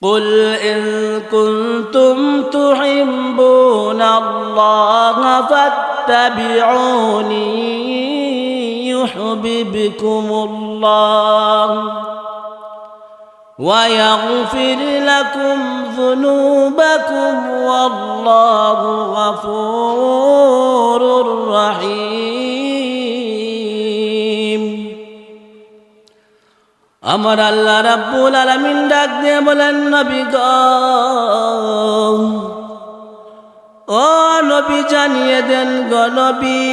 قل إن كنتم تحبون الله فاتبعوني يحببكم الله ويغفر لكم ذنوبكم والله غفور رحيم আমার আল্লাহ রাব্বুল আলামিন ডাক দিয়ে বলেন, নবী গো, ও নবী জানিয়ে দেন গো নবী,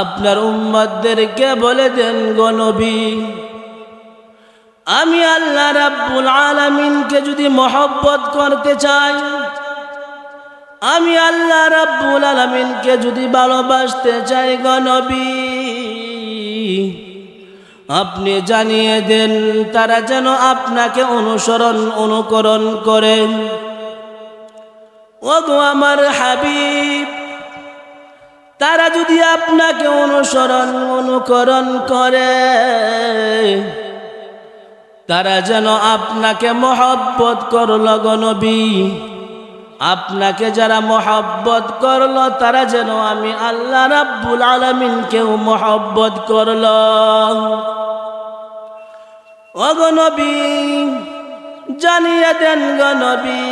আপনার উম্মতদেরকে বলে দেন গো নবী, আমি আল্লাহ রাব্বুল আলামিনকে যদি মহব্বত করতে চাই, আমি আল্লাহ রাব্বুল আলামিনকে যদি ভালোবাসতে চাই গো নবী, আপনি জানিয়ে দেন তারা যেন আপনাকে অনুকরণ করে। ওগো আমার হাবিব, তারা যদি আপনাকে অনুকরণ করে, তারা যেন আপনাকে মহব্বত করলো গো নবী, আপনাকে যারা মহব্বত করলো তারা যেন আমি আল্লাহ রাব্বুল আলামিনকেও মহব্বত করলো। ও গো নবী জানিয়ে দেন গো নবী,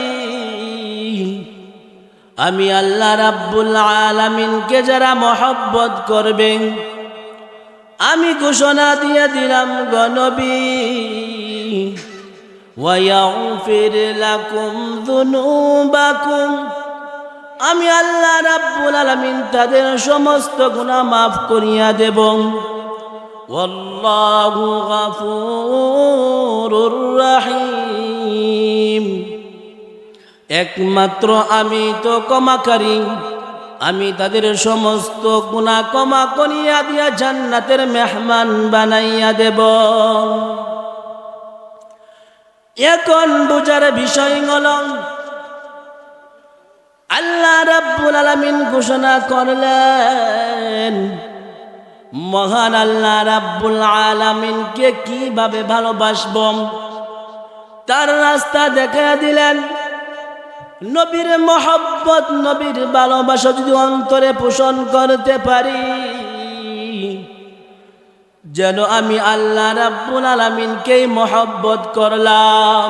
আমি আল্লাহ রাব্বুল আলামিনকে যারা মহব্বত করবে, আমি ঘোষণা দিয়ে দিলাম গো নবী, ওয়ায়াগফির লাকুম যুনুবাকুম, আমি আল্লাহ রাব্বুল আলামিন তাদের সমস্ত গুনাহ মাফ করিয়া দেব। ওয়াল্লাহু গফুরুর রহিম, একমাত্র আমি তো ক্ষমাকারী, আমি তাদের সমস্ত গুনাহ ক্ষমা করিয়া দিয়া জান্নাতের মেহমান বানাইয়া দেব। এখন বুঝার বিষয় হলো, আল্লাহ রাব্বুল আলামিন ঘোষণা করলেন, মহান আল্লাহ রাব্বুল আলামিনকে কিভাবে ভালোবাসব তার রাস্তা দেখাইয়া দিলেন। নবীর মহব্বত, নবীর ভালোবাসা যদি অন্তরে পোষণ করতে পারি, যেন আমি আল্লাহ রাব্বুল আলামিনকেই মহব্বত করলাম।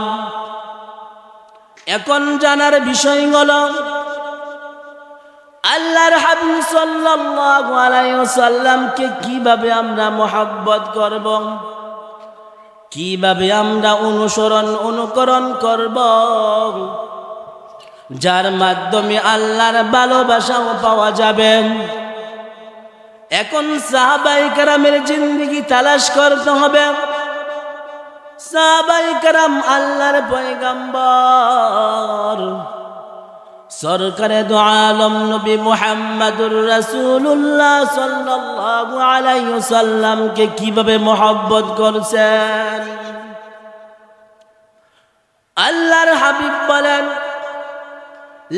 এখন জানার বিষয় হলো, আল্লাহর হাবিব সাল্লাল্লাহু আলাইহি ওয়াসাল্লামকে কিভাবে আমরা মহব্বত করব, কিভাবে আমরা অনুকরণ করব, যার মাধ্যমে আল্লাহর ভালোবাসাও পাওয়া যাবে। এখন সাহাবায়ে কেরামের জিন্দেগি তালাশ করতে হবে। সাহাবায়ে কেরাম আল্লাহর পয়গম্বর সরকারে দু আলম নবী মুহাম্মদুর রাসূলুল্লাহ সাল্লাল্লাহু আলাইহি ওয়াসাল্লামকে কিভাবে মহব্বত করছেন। আল্লাহর হাবিব বলেন,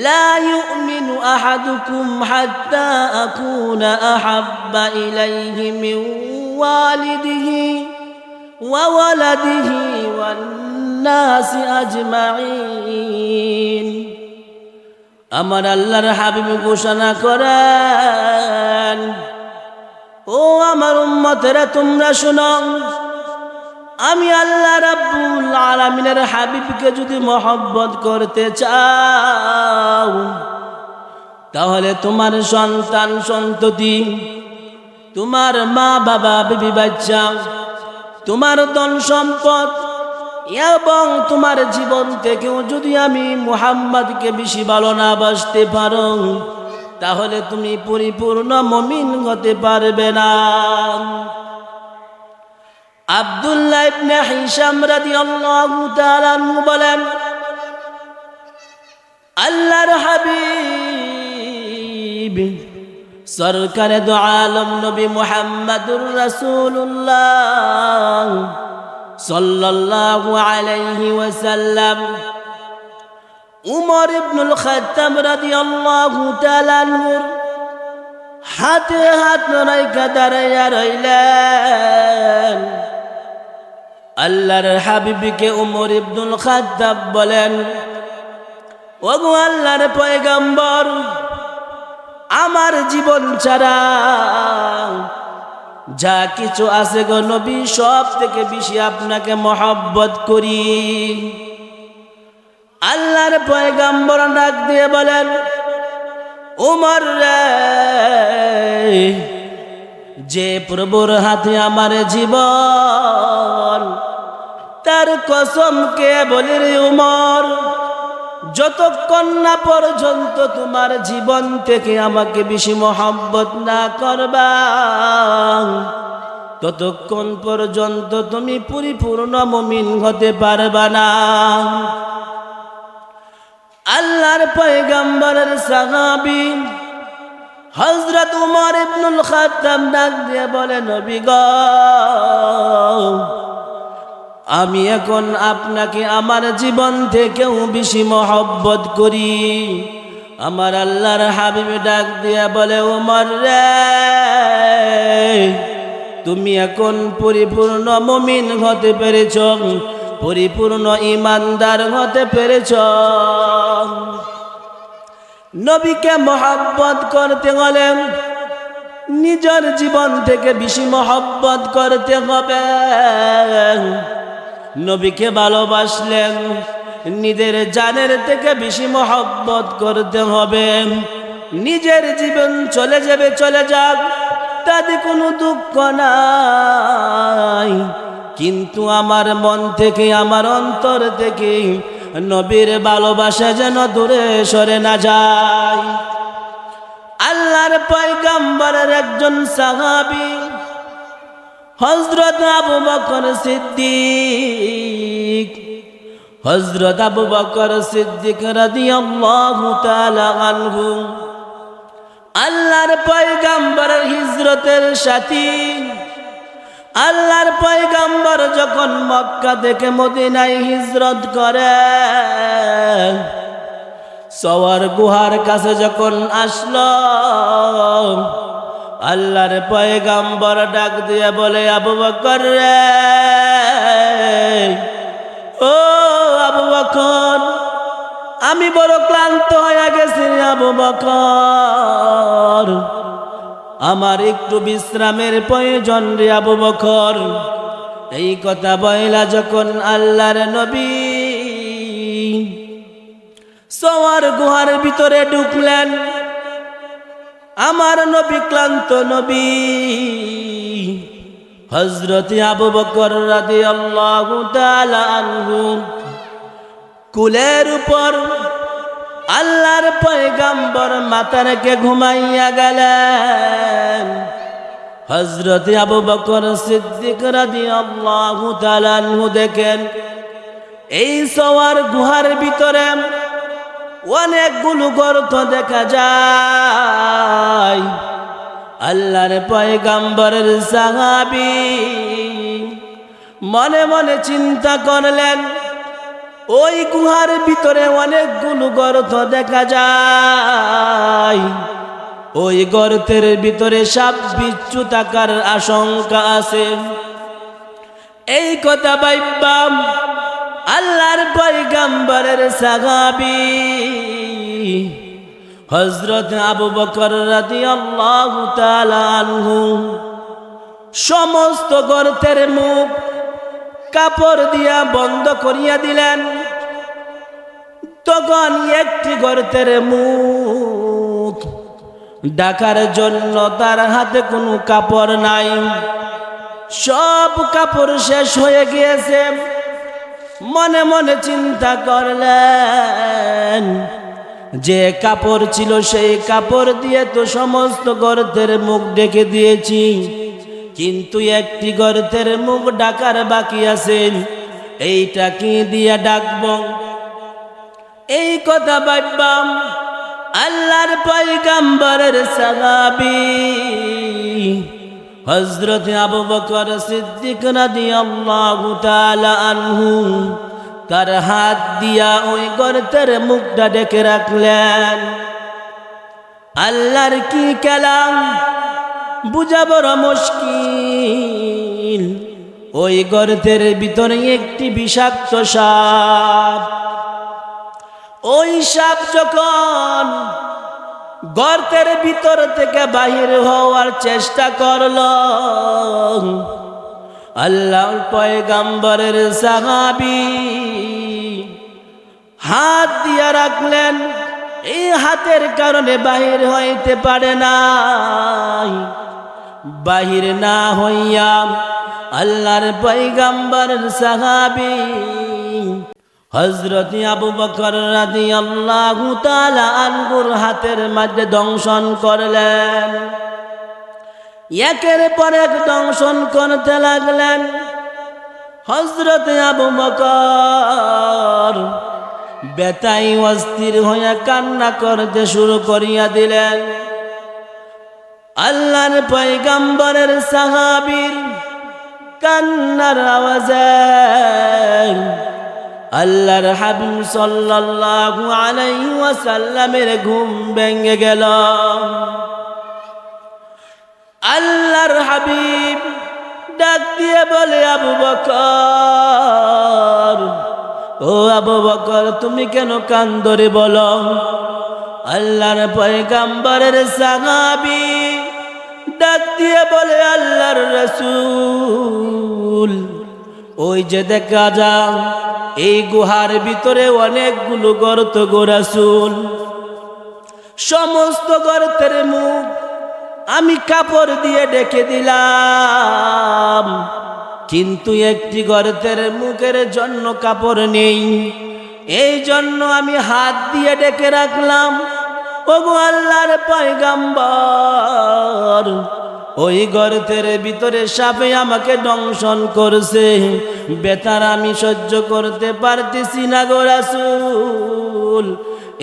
لا يؤمن أحدكم حتى أكون أحب إليه من والده وولده والناس أجمعين। আমার আল্লাহর হাবিব ঘোষণা করেন, ও আমার উম্মতেরা তোমরা শোনো, আমি আল্লাহ রাব্বুল আলামিনের হাবিবকে যদি মহব্বত করতে চাও, তাহলে তোমার সন্তান সন্ততি, তোমার মা বাবা বিবি বাচ্চা, তোমার ধন সম্পদ এবং তোমার জীবন থেকেও যদি আমি মুহাম্মদকে বেশি ভালো না বাসতে পারো, তাহলে তুমি পরিপূর্ণ মুমিন হতে পারবে না। আব্দুল্লাহ ইবনে হিশাম রাদিয়াল্লাহু তাআলা আনহু বলেন, আল্লাহর হাবিব সরকারে দু আলম নবী মুহাম্মদুর রাসূলুল্লাহ সাল্লাল্লাহু আলাইহি ওয়াসাল্লাম উমর ইবনুল খাত্তাব রাদিয়াল্লাহু তাআলা আনহুর হাতে হাত রাইখা দাঁড়াইয়া রইলেন। আল্লাহর হাবিবকে উমর ইবনুল খাত্তাব বলেন, ওগো আল্লাহর পয়গম্বর, আমার জীবন ছাড়া যা কিছু আছে গো নবী, সব থেকে বেশি আপনাকে মহব্বত করি। আল্লাহর পয়গম্বর ডাক দিয়ে বলেন, উমর রে, যে প্রভুর হাতে আমার জীবন, তার কসম কে বলি রে উমর, যতক্ষণ না পর্যন্ত তোমার জীবন থেকে আমাকে বেশি মহব্বত না করবা, ততক্ষণ পর্যন্ত তুমি পরিপূর্ণ মুমিন হতে পারবা না। আল্লাহর পয়গম্বরের সাহাবী হযরত উমর ইবনুল খাত্তাব ডাক দিয়ে বলে, নবী গো, আমি এখন আপনাকে আমার জীবন থেকেও বেশি মহব্বত করি। আমার আল্লাহর হাবিব ডাক দিয়ে বলে, উমর রে, তুমি এখন পরিপূর্ণ মুমিন হতে পেরেছ, পরিপূর্ণ ইমানদার হতে পেরেছ। নবীকে মহব্বত করতে হলে নিজের জীবন থেকে বেশি মহব্বত করতে হবে। নবীকে ভালোবাসলেন নিজের জানের থেকে বেশি মহব্বত করতে হবে। নিজের জীবন চলে যাবে, চলে যাক, তাতে কোনো দুঃখ নাই, কিন্তু আমার মন থেকে, আমার অন্তর থেকে নবীর ভালোবাসা যেন দূরে সরে না যায়। আল্লাহর পয়গম্বরের একজন সাহাবী হযরত আবু বকর সিদ্দিক, হযরত আবু বকর সিদ্দিক রাদিয়াল্লাহু তাআলা আনহু, আল্লাহর পয়গম্বরের হিজরতের সাথী। আল্লাহর পয়গম্বর যখন মক্কা থেকে মদিনায় হিজরত করে, সওয়ার গুহার কাছে যখন আসলো, আল্লাহর পয়গম্বর ডাক দিয়ে বলে, আবু বকর রে, ও আবু বকর, আমি বড় ক্লান্ত হয়ে গেছি আবু বকর, আমার একটু বিশ্রামের প্রয়োজন রে আবু বকর। এই কথা বইলা যখন আল্লাহর নবী সওয়ার গুহার ভিতরে ঢুকলেন, আমার নবী ক্লান্ত নবী হযরত আবু বকর রাদিয়াল্লাহু তাআলা আনহু কুলের উপর আল্লাহর পয়গম্বর মাথা রেখে ঘুমাইয়া গেলেন। হযরত আবু বকর সিদ্দিক রাদিয়াল্লাহু তাআলা আনহু দেখেন, এই সওয়ার গুহার ভিতরে অনেকগুলো গর্ত দেখা যায়। আল্লাহর পয়গম্বরের সাহাবী মনে মনে চিন্তা করলেন, ওই গুহার ভিতরে অনেকগুলো গর্ত দেখা যায়, ওই গর্তের ভিতরে সাপ বিচ্ছু থাকার আশঙ্কা আছে। এই কথা ভাইবাম আল্লাহর পয়গম্বরের সাহাবী হযরত আবু বকর রাদিয়াল্লাহু তাআলা আনহু সমস্ত গর্তের মুখ কাপড় দিয়া বন্ধ করিয়া দিলেন। তখন একটি গর্তের মুখ ঢাকার জন্য তার হাতে কোনো কাপড় নাই, সব কাপড় শেষ হয়ে গিয়েছে। মনে মনে চিন্তা করলেন, যে কাপড় ছিল সেই কাপড় দিয়ে তো সমস্ত গর্তের মুখ ঢেকে দিয়েছি, কিন্তু একটি গর্তের মুখ ঢাকার বাকি আছে, এইটা কি দিয়ে ডাকব? এই কথা ভাববাম আল্লাহর পয়গম্বরের সাহাবী হযরত আবু বকর সিদ্দিক রাদিয়াল্লাহু তাআলা আনহু তার হাত দিয়া ওই গর্তের মুখটা ঢেকে রাখলেন। আল্লাহর কি কালাম বুঝা বড় মুশকিল। ওই গর্তের ভিতরে একটি বিষাক্ত সাপ। ওই সাপ যখন গর্তের ভিতর থেকে বাহির হওয়ার চেষ্টা করলো, আল্লাহর পয়গম্বরের সাহাবী হাত দিয়া রাখলেন, এই হাতের কারণে বাহির হইতে পারে না। বাহির না হইয়া আল্লাহর পয়গম্বরের সাহাবী হযরত আবু বকর রাদিয়াল্লাহু তাআলা আনহুর হাতের মধ্যে দংশন করলেন। একের পর এক দংশন করতে লাগলেন। হযরত আবু বকর বেতাই অস্থির হয়ে কান্না করতে শুরু করিয়া দিলেন। আল্লাহর পয়গম্বরের সাহাবীর কান্নার আওয়াজে আল্লাহর হাবিব সাল্লাল্লাহু আলাইহি ওয়াসাল্লামের ঘুম ভেঙে গেল। আল্লাহর হাবিব ডাক দিয়ে বলে, আবু বকর, ও আবু বকর, তুমি কেন কান্দরে বলো? আল্লাহর পয়গম্বরের সাহাবী ডাক দিয়ে বলে, আল্লাহর রাসূল, ওই যে দেখা যায় এই গুহার ভিতরে অনেকগুলো গর্ত গো রাসূল। সমস্ত গর্তের মুখ আমি কাপড় দিয়ে ঢেকে দিলাম, কিন্তু একটি গর্তের মুখের জন্য কাপড় নেই, এই জন্য আমি হাত দিয়ে ঢেকে রাখলাম। ওগো আল্লাহর পয়গম্বর, ওই গর্তের ভিতরে সাপে আমাকে দংশন করছে, বেতার আমি সহ্য করতে পারতেছি না গো রাসূল,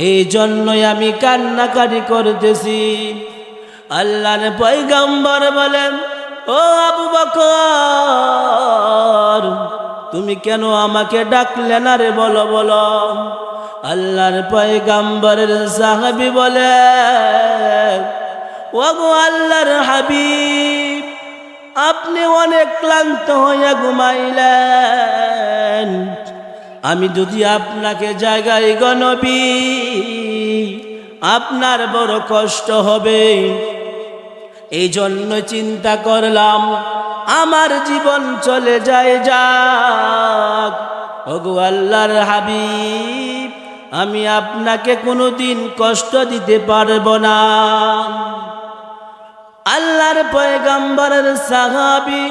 এই জন্যই আমি কান্নাকাটি করতেছি। আল্লাহর পয়গম্বর বলেন, ও আবু বকর, তুমি কেন আমাকে ডাকলে না রে, বলো বলো। আল্লাহর পয়গম্বরের সাহাবী বলে, ওগো আল্লাহর হাবিব, আপনি অনেক ক্লান্ত হইয়া ঘুমাইলেন, আমি যদি আপনাকে জাগাই গো নবী, আপনার বড় কষ্ট হবে, এই জন্য চিন্তা করলাম আমার জীবন চলে যায় যাক। ওগো আল্লাহর হাবিব, আমি আপনাকে কোনোদিন কষ্ট দিতে পারবো না। আল্লাহর পয়গম্বরের সাহাবী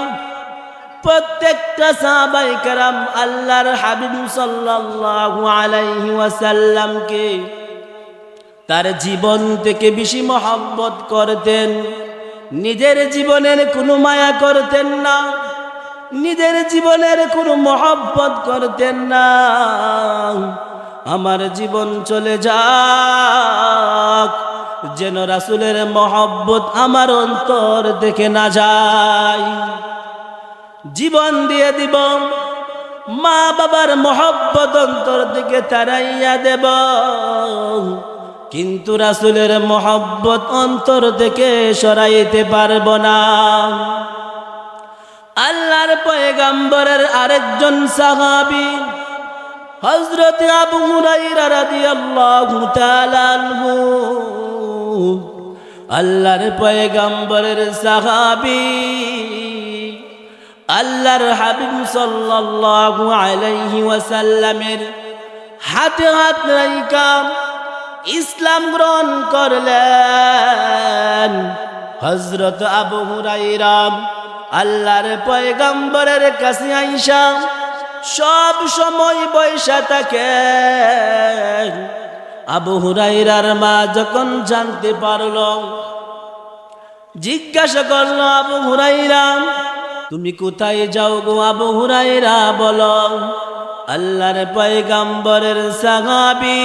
প্রত্যেকটা সাহাবায়ে কেরাম আল্লাহর হাবিব সাল্লাল্লাহু আলাইহি ওয়াসাল্লামকে তার জীবন থেকে বেশি মহব্বত করতেন। নিজের জীবনের কোনো মায়া করতেন না, নিজের জীবনের কোনো মহব্বত করতেন না। আমার জীবন চলে যাক, যেন রাসূলের মহব্বত আমার অন্তর থেকে না যায়। জীবন দিয়ে দিব, মা বাবার মহব্বত অন্তর থেকে তাড়াইয়া দেব, কিন্তু রাসূলের মহব্বত অন্তর থেকে সরাইতে পারব না। আল্লাহর পয়গম্বরের আরেকজন সাহাবী হযরত আবু হুরায়রা রাদিয়াল্লাহু তাআলা আনহু, আল্লাহর পয়গম্বরের সাহাবী আল্লাহর হাবিব সাল্লাল্লাহু আলাইহি ওয়াসাল্লামের হাতে হাত রাইখা ইসলাম গ্রহণ করলেন। হযরত আবু হুরায়রা আল্লাহর পয়গম্বরের কাছে আইসা সব সময় বৈশা থাকে। আবু হুরায়রার মা যখন জানতে পারল, জিজ্ঞাসা করলো, আবু হুরায়রা, তুমি কোথায় যাও গো আবু হুরায়রা, বলো। আল্লাহর পয়গম্বরের সাহাবী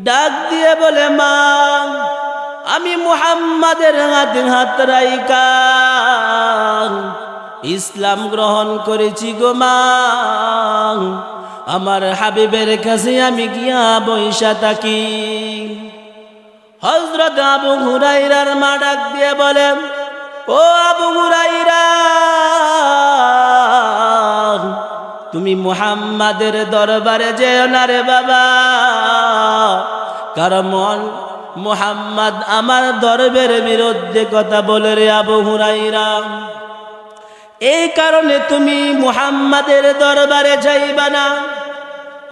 ডাক দিয়ে বলে, মা, আমি মুহাম্মাদের হাতে হাত রাইখা ইসলাম গ্রহণ করেছি গো মা, আমার হাবিবের কাছে আমি গিয়া বৈশা থাকি। হযরত আবু হুরায়রার মা ডাক দিয়ে বলেন, ও আবু হুরায়রা, তুমি মুহাম্মাদের দরবারে যেও না রে বাবা, কারণ মুহাম্মদ আমার দরবারের বিরুদ্ধে কথা বলে রে আবু হুরায়রা। এই কারণে তুমি মুহাম্মাদের দরবারে যাইবা না।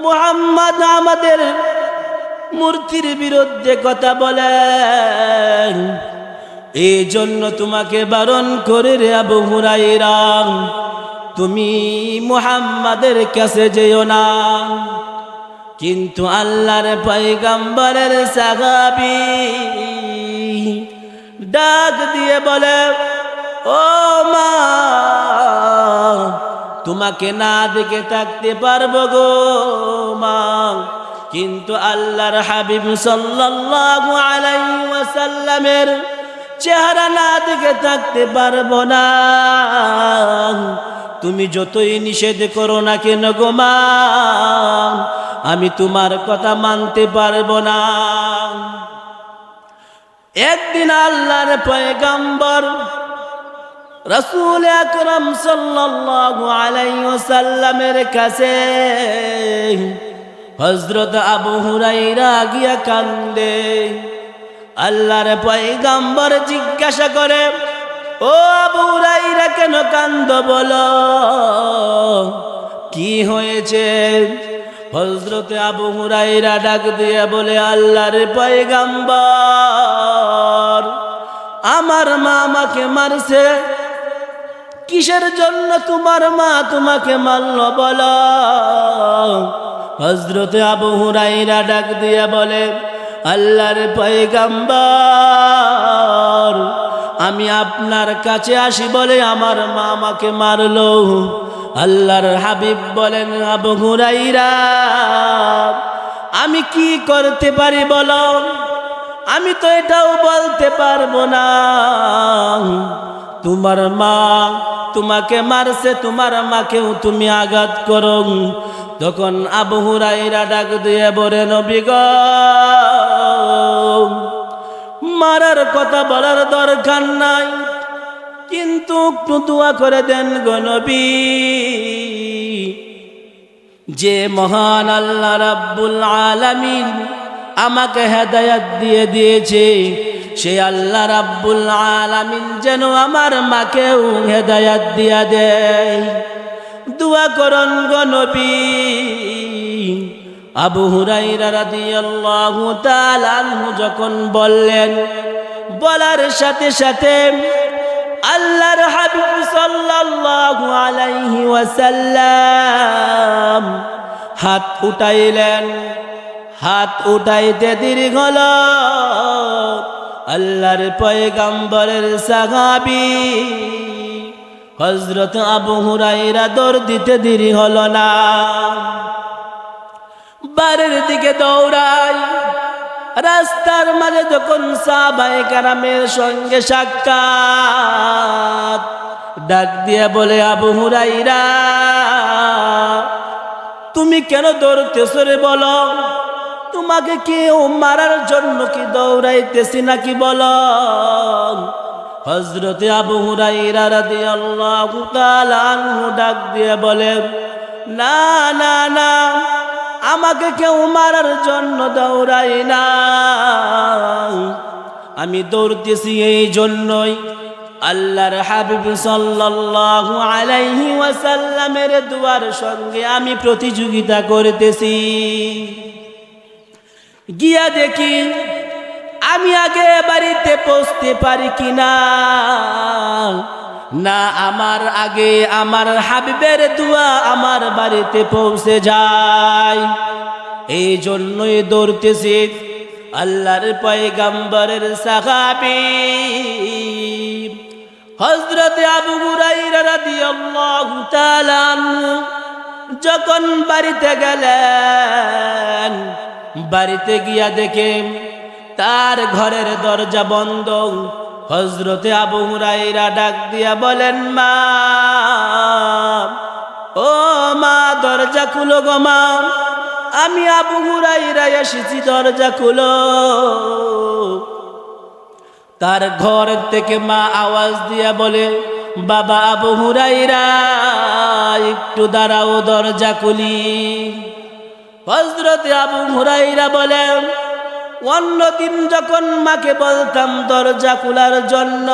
মুহাম্মদ আমাদের মূর্তির বিরুদ্ধে কথা বলে, এই জন্য তোমাকে বারণ করে রে আবু হুরায়রা, তুমি মুহাম্মাদের কাছে যেও না। কিন্তু আল্লাহর পয়গম্বরের সাহাবী ডাক দিয়ে বলে, ও মা, তোমাকে না দেখে থাকতে পারবো গো মা, কিন্তু আল্লাহর হাবিব সাল্লাল্লাহু আলাইহি ওয়াসাল্লামের চেহারা না দেখে থাকতে পারবো না। তুমি যতই নিষেধ করো না কেন গো মা, আমি তোমার কথা মানতে পারবো না। একদিন আল্লাহর পয়গম্বর রাসূল আকরাম সাল্লাল্লাহু আলাইহি ওয়াসাল্লামের কাছে হযরত আবু হুরায়রা গিয়া কান্দে। আল্লাহর পয়গম্বর জিজ্ঞাসা করে, ও আবু হুরায়রা, কেন কান্দো বলো, কি হয়েছে? হযরত আবু হুরায়রা ডাক দিয়ে বলে, আল্লাহর পয়গম্বর, আমার মা আমাকে মারছে। কিসের জন্য তোমার মা তোমাকে মারলো বলো? হযরত আবু হুরায়রা ডাক দিয়ে বলে, আল্লাহর পয়গম্বর, আমি আপনার কাছে আসি বলে আমার মা আমাকে মারলো। আল্লাহর হাবিব বলেন, আবু হুরায়রা, আমি কি করতে পারি বলো? আমি তো এটাও বলতে পারবো না। তোমার মা তোমাকে মারছে, তোমার মাকেও তুমি আঘাত করো। তখন আবু হুরায়রা ডাক দিয়ে বলে, নবী গো, মারার কথা বলার দরকার নাই, কিন্তু একটু দোয়া করে দেন গো নবী। যে মহান আল্লাহ রাব্বুল আলামিন আমাকে হেদায়েত দিয়ে দিয়েছে, সে আল্লাহ রাব্বুল আলামিন যেন আমার মাকেও হেদায়েত দিয়া দেয়। দোয়া করুন গো নবী। আবু হুরায়রা রাদিয়াল্লাহু তাআলা আনহু যখন বললেন, বলার সাথে সাথে আল্লাহর হাবিব সাল্লাল্লাহু আলাইহি ওয়াসাল্লাম হাত উঠাইলেন। হাত উঠাইতে দেরি হলো, আল্লাহর পয়গম্বরের সাহাবী হযরত আবু হুরায়রা দৌড় দিতে দেরি হলো না, বাড়ির দিকে দৌড়াই। রাস্তার মাঝে যখন সাহাবায়ে কেরামের সঙ্গে সাক্ষাৎ, ডাক দিয়ে বলে, আবু হুরায়রা, তুমি কেন দৌড়তেছো রে বলো? তোমাকে কেউ মারার জন্য কি দৌড়াইতেছি নাকি বলো? হযরত আবু হুরায়রা রাদিয়াল্লাহু তাআলা আনহু ডাক দিয়ে বলে, না না না, আমাকে কেউ মারার জন্য দৌড়াই না, আমি দৌড়তেছি এই জন্যই আল্লাহর হাবিব সাল্লাল্লাহু আলাইহি ওয়াসাল্লামের দুয়ার সঙ্গে আমি প্রতিযোগিতা করতেছি। গিয়া দেখি আমি আগে বাড়িতে পৌঁছতে পারি কিনা। না, আমার আগে আমার হাবিবের দোয়া আমার বাড়িতে পৌঁছে যায়, এই জন্যই দৌড়তেছি। আল্লাহর পয়গম্বরের সাহাবী হযরত আবু হুরায়রা রাদিয়াল্লাহু তাআলা আনহু যখন বাড়িতে গেলেন, বাড়িতে গিয়া দেখে তার ঘরের দরজা বন্ধ। হযরতে আবু হুরায়রা ডাক দিয়া বলেন, মা, ও মা, দরজা খুলো গো মা, আমি আবু হুরায়রা এসেছি, দরজা খুলো। তার ঘর থেকে মা আওয়াজ দিয়া বলে, বাবা আবু হুরাইরা, একটু দাঁড়াও, দরজা খুলি। হযরতে আবু হুরাইরা বলেন, অন্যদিন যখন মাকে বলতাম দরজা খোলার জন্য,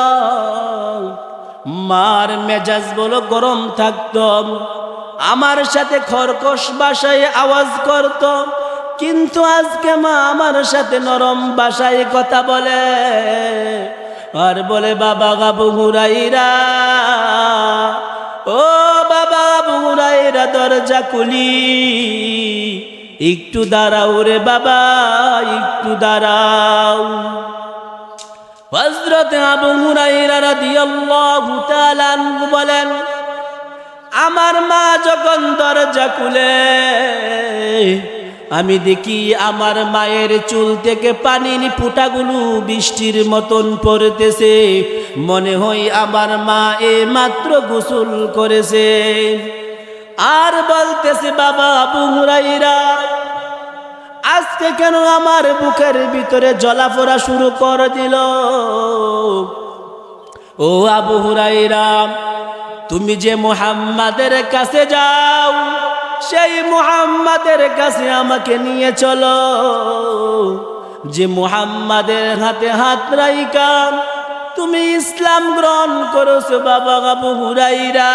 মার মেজাজ বলো গরম থাকতো, আমার সাথে খরকশ ভাষায় আওয়াজ করত। কিন্তু আজকে মা আমার সাথে নরম ভাষায় কথা বলে আর বলে, বাবা আবু হুরাইরা, ও বাবা আবু হুরাইরা, দরজা খুলি, একটু দাঁড়াও রে বাবা, একটু দাঁড়াও। হযরতে আবু হুরাইরা রাদিয়াল্লাহু তাআলা আনহু বলেন, আমার মা যখন দরজা খুলে, আমি দেখি আমার মায়ের চুল থেকে পানির ফোঁটাগুলো বৃষ্টির মতন পড়তেছে। মনে হয় আমার মা মাত্র গোসল করেছে। আর বলতেছে, বাবা আবু হুরাইরা, আজকে কেন আমার বুকের ভিতরে জ্বলাপোড়া শুরু করে দিল? ও আবু হুরাইরা, তুমি যে মুহাম্মাদের কাছে যাও, সেই মুহাম্মাদের কাছে আমাকে নিয়ে চলো। যে মুহাম্মাদের হাতে হাত রাইখা তুমি ইসলাম গ্রহণ করেছো, বাবা আবু হুরাইরা,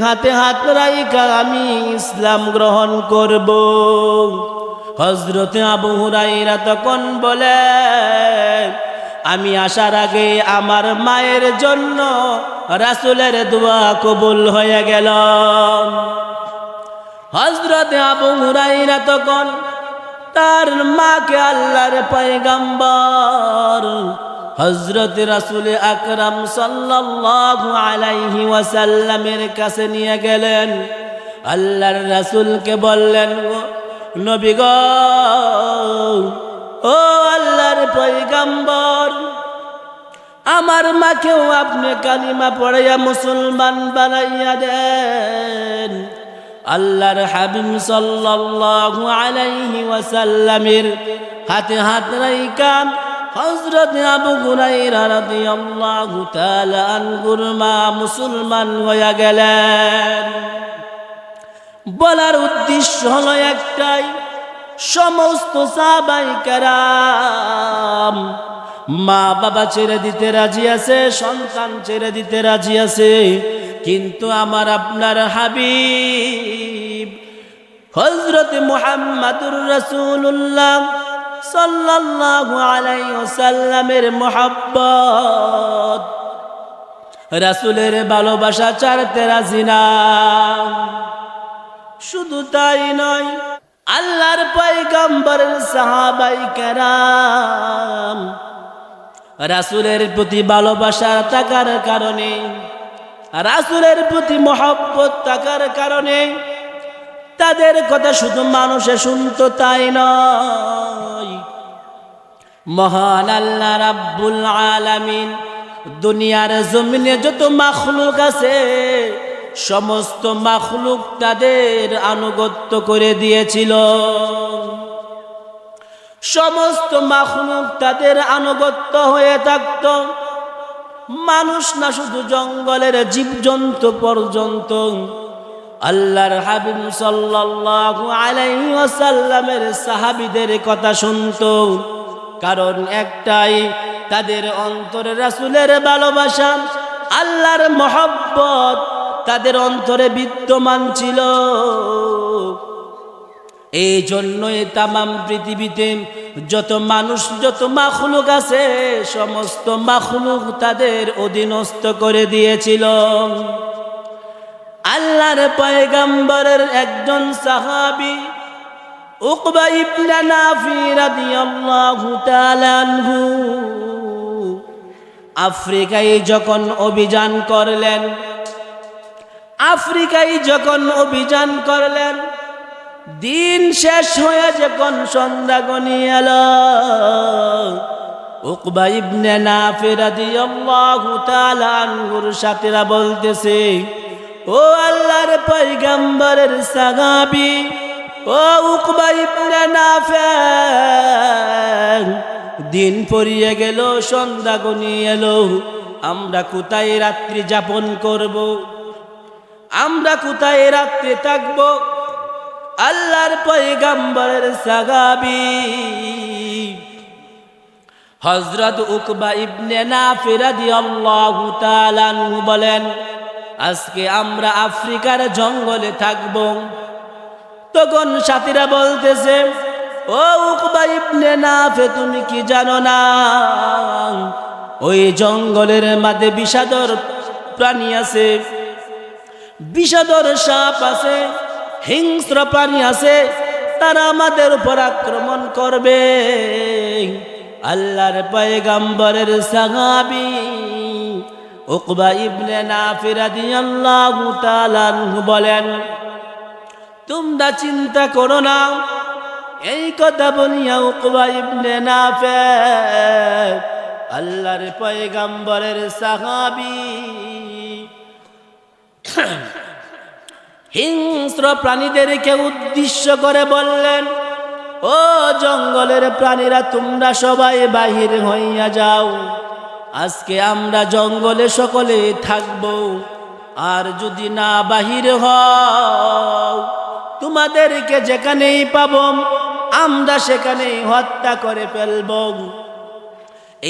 হাতে হাত রাইখা আমি ইসলাম গ্রহণ করব। হযরতে আবু হুরাইরা তখন বলে, আমি আসার আগে আমার মায়ের জন্য রাসূলের দোয়া কবুল হয়ে গেল। হযরতে আবু হুরাইরা তখন তার মাকে আল্লাহর পয়গম্বর হযরত রাসূল আকরাম সাল্লাল্লাহু আলাইহি ওয়াসাল্লামের কাছে নিয়ে গেলেন। আল্লাহর রাসূলকে বললেন, নবী গো, ও আল্লাহর পয়গম্বর, আমার মাকেও আপনি কালিমা পড়াইয়া মুসলমান বানাইয়া দেন। আল্লাহর হাবিব সাল্লাল্লাহু আলাইহি ওয়াসাল্লামের হাতে হাত রাইখা হযরত আবু হুরায়রা রাদিয়াল্লাহু তাআলা আনহুর মা মুসলমান হয়ে গেলেন। বলার উদ্দেশ্য হলো একটাই, সমস্ত সাহাবায়ে কেরাম মা বাবা ছেড়ে দিতে রাজি আছে, সন্তান ছেড়ে দিতে রাজি আছে, কিন্তু আমার আপনার হাবিব হযরত মুহাম্মাদুর রাসূলুল্লাহ সাল্লাল্লাহু আলাইহি ওয়াসাল্লামের মুহাব্বত, রাসূলের ভালোবাসা ছাড়তে রাজি না। শুধু তাই নয়, আল্লাহর পয়গম্বরের সাহাবায়ে কেরাম রাসূলের প্রতি ভালোবাসা থাকার কারণে, রাসূলের প্রতি মহব্বত থাকার কারণে তাদের কথা শুধু মানুষে শুনতো তাই নয়, মহান আল্লাহ রাব্বুল আলামিন দুনিয়ার জমিনে যত মাখলুক আছে সমস্ত মাখলুক তাদের আনুগত্য করে দিয়েছিল। সমস্ত মাখলুক তাদের আনুগত্য হয়ে থাকত। মানুষ না, শুধু জঙ্গলের জীবজন্তু পর্যন্ত আল্লাহর হাবিব সাল্লাল্লাহু আলাইহি ওয়াসাল্লামের সাহাবীদের কথা শুনতো। কারণ একটাই, তাদের অন্তরে রাসূলের ভালোবাসা, আল্লাহর মহব্বত তাদের অন্তরে বিদ্যমান ছিল। এই জন্যই তামাম পৃথিবীতে যত মানুষ, যত মাখলুক আছে সমস্ত মাখলুক তাদের অধীনস্থ করে দিয়েছিল। আল্লাহর পয়গম্বরের একজন সাহাবী উকবা ইবনে নাফি রাদিয়াল্লাহু তাআলা আনহু আফ্রিকায় যখন অভিযান করলেন, দিন শেষ হয়ে যখন সন্ধ্যা ঘনিয়ে এলো, উকবা ইবনে নাফি রাদিয়াল্লাহু তাআলা আনহুর সাথীরা বলতেছে, ও আল্লাহর পয়গম্বরের সাহাবী, ও উকবা ইবনে নাফি, দিন পড়িয়ে গেল, সন্ধ্যা গনিয়ে এলো, আমরা কোথায় রাত্রি যাপন করব? আমরা কোথায় রাত্রি থাকব? আল্লাহর পয়গম্বরের সাহাবী হযরত উকবা ইবনে নাফি রাদিয়াল্লাহু তাআলা আনহু বলেন, আজকে আমরা আফ্রিকার জঙ্গলে থাকব। তখন সাথীরা বলতেছে, ও উকবা ইবনে নাফি, তুমি কি জানো না ওই জঙ্গলের মাঝে বিষাদর প্রাণী আছে, বিষাদর সাপ আছে, হিংস্র প্রাণী আছে, তারা আমাদের উপর আক্রমণ করবে। আল্লাহর পয়গম্বরের সাহাবী উকবা ইবনে নাফি রাদিয়াল্লাহু তাআলা আনহু বলেন, তোমরা চিন্তা করো না। এই কথা বলিয়া উকবা ইবনে নাফি আল্লাহর পয়গম্বরের সাহাবী হিংস্র প্রাণীদেরকে উদ্দেশ্য করে বললেন, ও জঙ্গলের প্রাণীরা, তোমরা সবাই বাহির হইয়া যাও। আজকে আমরা জঙ্গলে সকলে থাকব, আর যদি না বাহির হও, তোমাদেরকে যেখানেই পাব আমরা সেখানেই হত্যা করে ফেলব।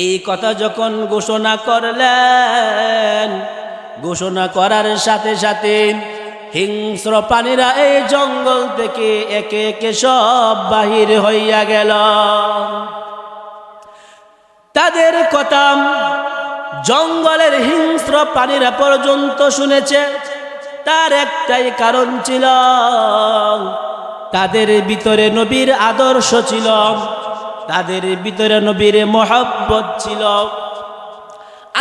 এই কথা যখন ঘোষণা করলেন, ঘোষণা করার সাথে সাথে হিংস্র প্রাণীরা এই জঙ্গল থেকে একে একে সব বাহির হইয়া গেল। তাদের কথা জঙ্গলের হিংস্র প্রাণীরা পর্যন্ত শুনেছে। তার একটাই কারণ ছিল, তাদের ভিতরে নবীর আদর্শ ছিল, তাদের ভিতরে নবীর মহব্বত ছিল।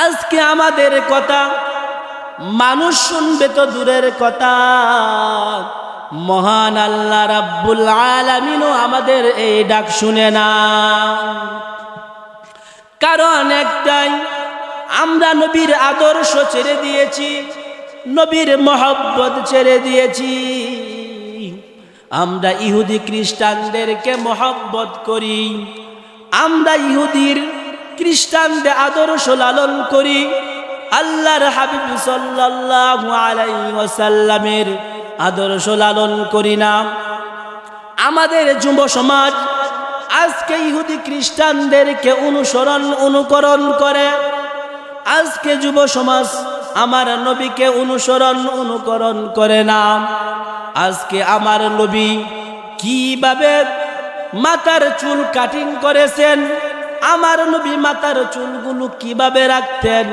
আজকে আমাদের কথা মানুষ শুনবে তো দূরের কথা, মহান আল্লাহ রাব্বুল আলামিনও আমাদের এই ডাক শুনে না। কারণ একটাই, আমরা নবীর আদর্শ ছেড়ে দিয়েছি, নবীর মহব্বত ছেড়ে দিয়েছি। আমরা ইহুদি খ্রিস্টানদেরকে মহব্বত করি, আমরা ইহুদির খ্রিস্টানদের আদর্শ লালন করি, আল্লাহর হাবিব সাল্লাল্লাহু আলাইহি ওয়াসাল্লামের আদর্শ লালন করি না। আমাদের যুব সমাজ আজকে ইহুদি খ্রিস্টানদেরকে অনুকরণ করে। আজকে যুব সমাজ আমার নবীকে অনুকরণ করে না। আজকে আমার নবী কিভাবে মাথার চুল কাটিং করেছেন, আমার নবী মাথার চুলগুলো কিভাবে রাখতেন,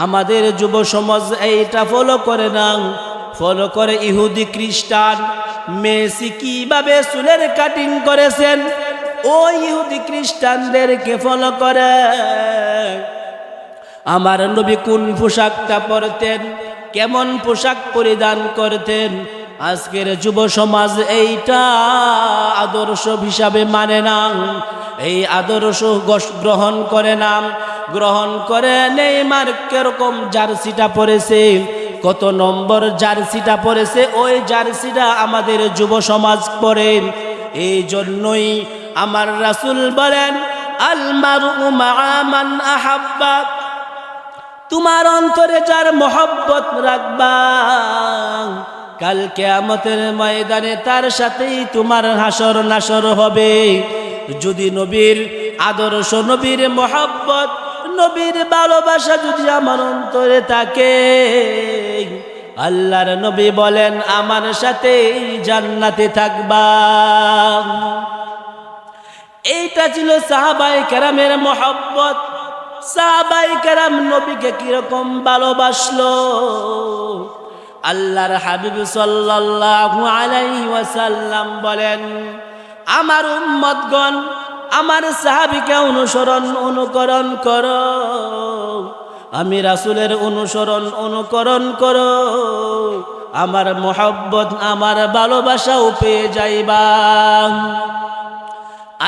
আমাদের যুব সমাজ এইটা ফলো করে না, ফলো করে ইহুদি খ্রিস্টান। মেসি কিভাবে চুলের কাটিং করেছেন, ওই ইহুদি খ্রিস্টানদেরকে ফলো করে। আমার নবী কোন পোশাকটা পরতেন, কেমন পোশাক পরিধান করতেন, আজকের যুব সমাজ এইটা আদর্শ হিসাবে মানে না, এই আদর্শ গ্রহণ করে না। গ্রহণ করে নেইমার কিরকম জার্সিটা পরেছে, কত নম্বর জার্সিটা পরেছে, ওই জার্সিটা আমাদের যুব সমাজ পরে। এই জন্যই আমার রাসূল বলেন, আল মারউ মাআ মান আহাব্বা, তোমার অন্তরে যার মহব্বত রাখবা, কাল কিয়ামতের ময়দানে তার সাথেই তোমার হাসর নাসর হবে। যদি নবীর আদর্শ, নবীর মহব্বত, নবীর ভালোবাসা যদি আমার অন্তরে থাকে, আল্লাহর নবী বলেন আমার সাথেই জান্নাতে থাকবা। এইটা ছিল সাহাবায়ে কেরামের মহব্বত। সাহাবায়ে কেরাম নবীকে কিরকম ভালোবাসলো। আল্লাহর হাবিব সাল্লাল্লাহু আলাইহি ওয়াসাল্লাম বলেন, আমার উম্মতগণ আমার সাহাবীকে অনুকরণ করো, আমি রাসূলের অনুকরণ করো, আমার মহব্বত, আমার ভালোবাসাও পেয়ে যাইবা।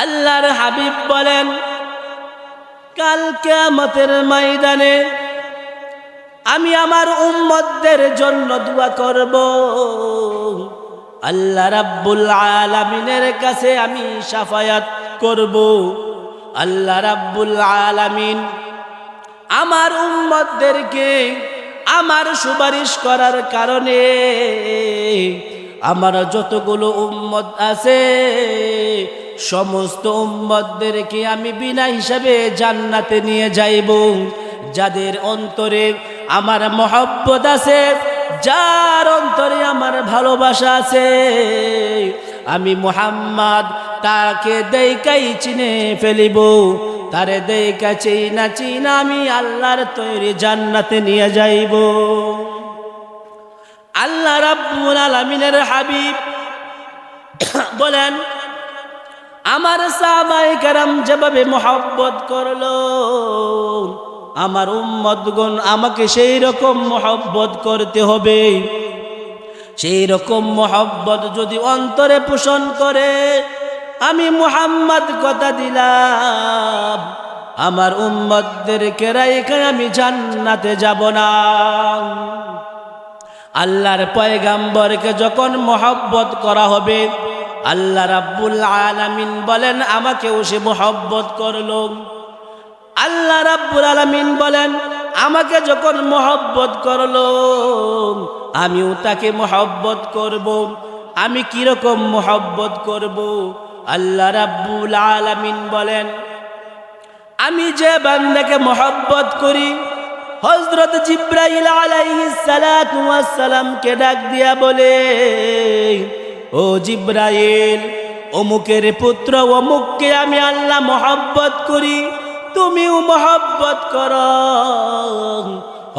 আল্লাহর হাবিব বলেন, কাল কিয়ামতের ময়দানে আমি আমার উম্মতদের জন্য দোয়া করব, আল্লাহ রাব্বুল আলামিনের কাছে আমি শাফায়াত করব। আল্লাহ রাব্বুল আলামিন আমার উম্মতদেরকে আমার সুপারিশ করার কারণে আমার যতগুলো উম্মত আছে সমস্ত উম্মতদেরকে আমি বিনা হিসাবে জান্নাতে নিয়ে যাইব। যাদের অন্তরে আমার মহব্বত আছে, যার অন্তরে আমার ভালোবাসা আছে, আমি মুহাম্মদ তাকে দেখাই চিনে ফেলিব। তারে দেখা চিনা চিনা আমি আল্লাহর তৈরি জান্নাতে নিয়ে যাইব। আল্লাহ রাব্বুল আলামিনের হাবিব বলেন, আমার সাহাবায়ে কেরাম যেভাবে মহব্বত করলো, আমার উম্মতগণ আমাকে সেই রকম মহব্বত করতে হবে। সেই রকম মহব্বত যদি অন্তরে পোষণ করে, আমি মুহাম্মদ কথা দিলাম আমার উম্মতদেরকে রাইখা আমি জান্নাতে যাব না। আল্লাহর পয়গাম্বরকে যখন মহব্বত করা হবে, আল্লাহ রাব্বুল আলামিন বলেন আমাকেও সে মহব্বত করলো। আল্লাহ রাব্বুল আলামিন বলেন আমাকে যখন মহব্বত করলো, আমিও তাকে মহব্বত করব। আমি কিরকম মহব্বত করব? আল্লাহ রাব্বুল আলামিন বলেন, আমি যে বান্দাকে মহব্বত করি, হযরত জিবরাইল আলাইহিস সালাতু ওয়াস সালামকে ডাক দিয়া বলে, ও জিবরাইল, অমুকের পুত্র অমুককে আমি আল্লাহ মহব্বত করি, তুমিও মহব্বত করো।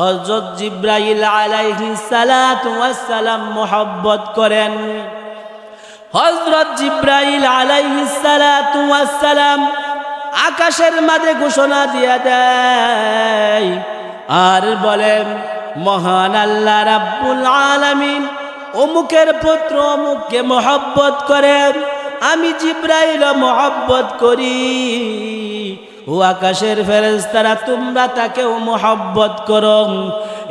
হযরত জিবরাইল আলাইহিস সালাতু ওয়াস সালাম মহব্বত করেন। হযরত জিবরাইল আলাইহিস সালাতু ওয়াস সালাম আকাশের মাঝে ঘোষণা দিয়া দেয় আর বলেন, মহান আল্লাহ রাব্বুল আলামিন অমুকের পুত্র অমুককে মহব্বত করেন, আমি জিবরাইল মহব্বত করি। ও আকাশের ফেরেশতারা, তোমরা তাকেও মহব্বত করো।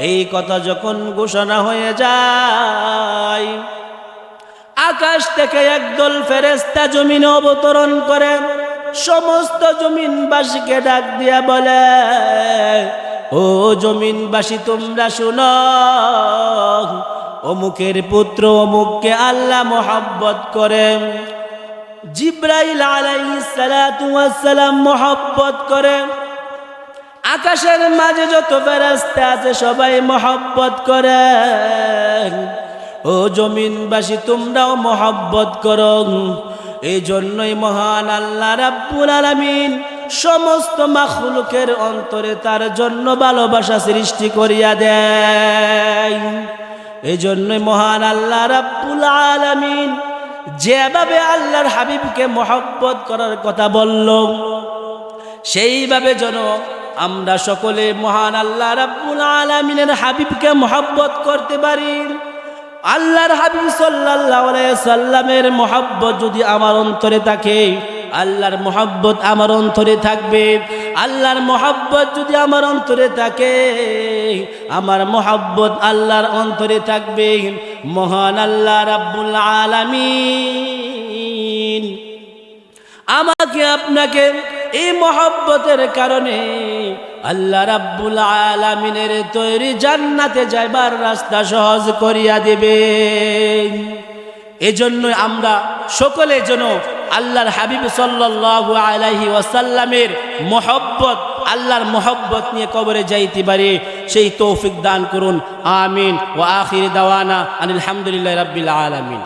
এই কথা যখন ঘোষণা হয়ে যায়, আকাশ থেকে একদল ফেরেশতা জমিনে অবতরণ করে সমস্ত জমিনবাসীকে ডাক দিয়া বলে, ও জমিনবাসী, তোমরা শুনো, অমুকের পুত্র অমুককে আল্লাহ মহব্বত করেন। জিবরাইল আলাইহিস সালাতু ওয়াস সালাম মহব্বত করেন। আকাশের মাঝে যত ফেরেশতা আছে সবাই মহব্বত করেন। ও জমিনবাসী, তোমরাও মহব্বত করো। এই জন্যই মহান আল্লাহ রাব্বুল আলামিন সমস্ত মাখলুকের অন্তরে তার জন্য ভালোবাসা সৃষ্টি করিয়া দেয়। এই জন্যই মহান আল্লাহ রাব্বুল আলামিন যেভাবে আল্লাহর হাবিবকে মহব্বত করার কথা বলল, সেইভাবে যেন আমরা সকলে মহান আল্লাহ রাব্বুল আলামিনের হাবিবকে মহব্বত করতে পারি। আল্লাহর হাবিব সাল্লাল্লাহু আলাইহি সাল্লামের মহব্বত যদি আমার অন্তরে থাকে, আল্লাহর মহব্বত আমার অন্তরে থাকবে। আল্লাহর মহব্বত যদি আমার অন্তরে থাকে, আমার মহব্বত আল্লাহর অন্তরে থাকবে। মহান আল্লাহ রাব্বুল আলামিন আমাকে আপনাকে এই মহব্বতের কারণে আল্লাহ রাব্বুল আলামিনের তৈরি জান্নাতে যাইবার রাস্তা সহজ করিয়া দিবে। এজন্য আমরা সকলে যেন আল্লাহর হাবিব সাল্লাল্লাহু আলাইহি ওয়াসাল্লামের মহব্বত, আল্লাহর মহব্বত নিয়ে কবরে যাইতে পারি, সেই তৌফিক দান করুন। আমিন। ওয়া আখির দাওয়ানা আনিল হামদুলিল্লাহি রাব্বিল আলামিন।